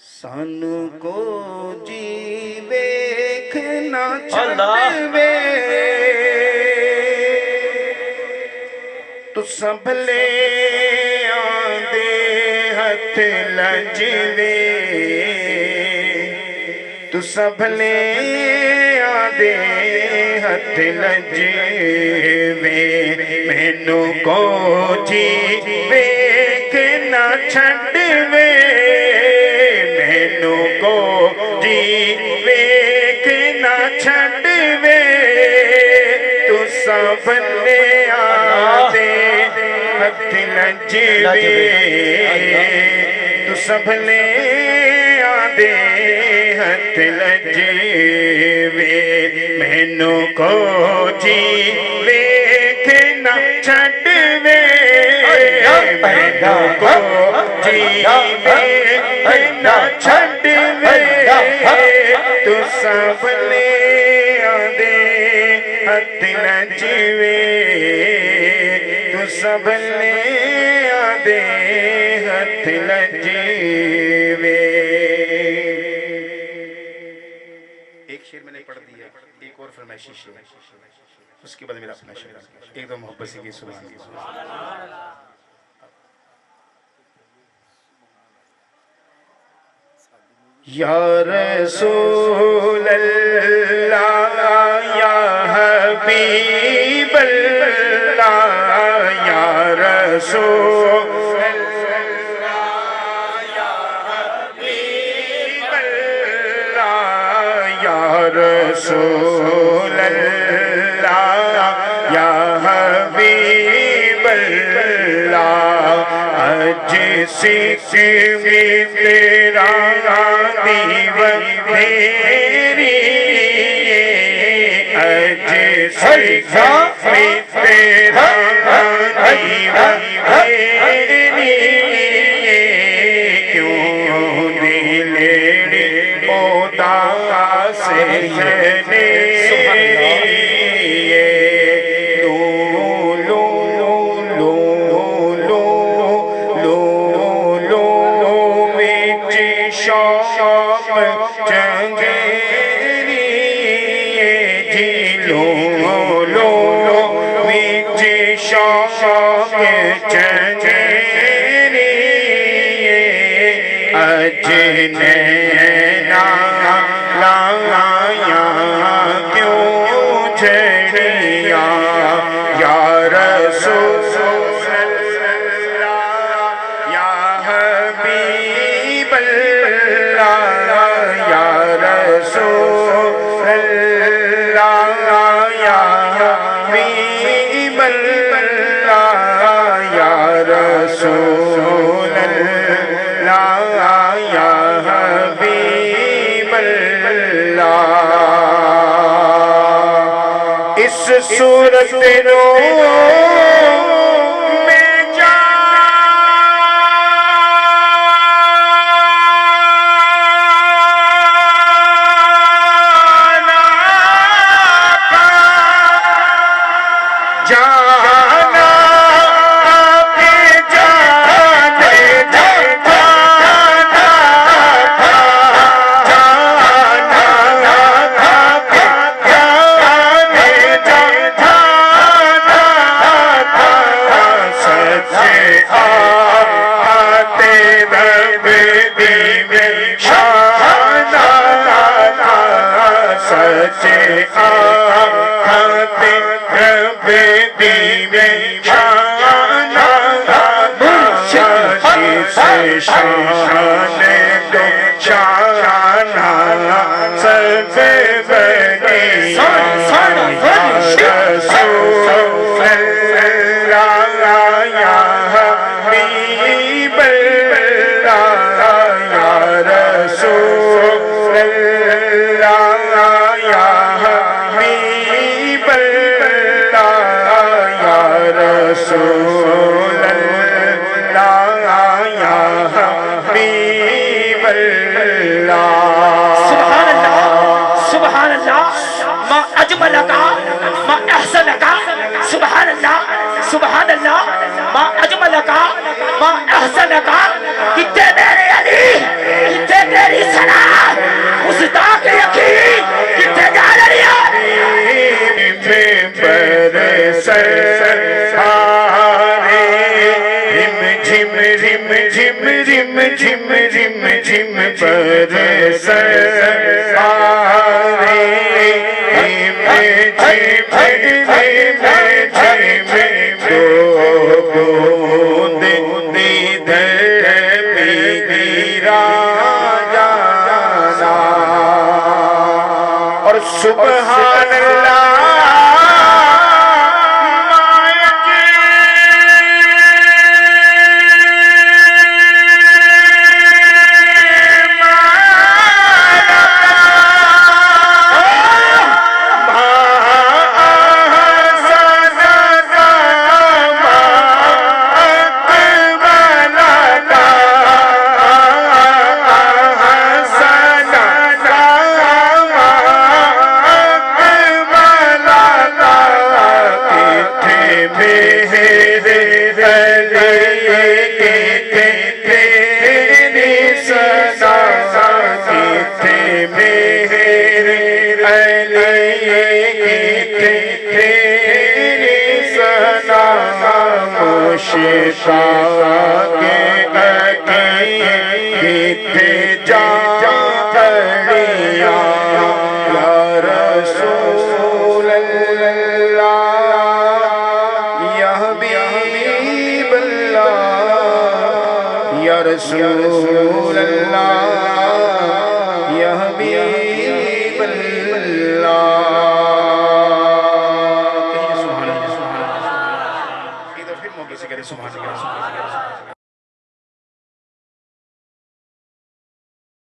سانو کو جی ویکھنا چھڈ وے تو سنبھلے آندے ہتھ لجوے تو سنبھلے آندے ہتھ لجوے مینوں کو جی ویکھنا چھڈ وے مینوں کو جی ویکھنا چھڈ وے تو سنبھلے آندے ہتھ لجوے تو سنبھلے آندے ہتھ لجوے مینوں کو جی ویکھنا چھڈ وے مینوں کو جی ویکھنا چھڈ وے تو سنبھلے آندے ہتھ لجوے تو سنبھلے آندے ہتھ لجوے۔ ایک شعر میں نے پڑھ دیا، ایک اور فرمائشی شعر، اس کے بعد میرا اپنا شعر، ایک دو محبت سے کی سبحان اللہ۔ یا رسول اللہ یا حبیب اللہ یا رسول اللہ یا حبیب اللہ یا رسول اللہ یا حبیب اللہ اج سکھ میں تیرا دیو تیری اج سکھ میں تیرا دیو تیری کیوں دل اداس ہے اج نینا لایا کیوں جھڑیا یا رسول اللہ یا حبیب اللہ یا رسول اللہ یا حبیب اللہ یا رسول اللہ یا حبیب اللہ۔ اس صورت رو میں شان دو شانہ سب بنی یا رسول اللہ یا حبیب اللہ یا رسول اللہ یا حبیب اللہ یا رسول اللہ یا حبیب اللہ۔ سبحان اللہ سبحان اللہ ما اجملک ما احسنک سبحان اللہ سبحان اللہ ما اجملک ما احسنک کتے میرے علی کتے برسے رم جھم رم جھم رم جھم رم جھم برسے سبحان اللہ شفا کے کتے جا کھڑیاں یا رسول اللہ یا حبیب اللہ یا رسول اللہ یا حبیب اللہ سبحان اللہ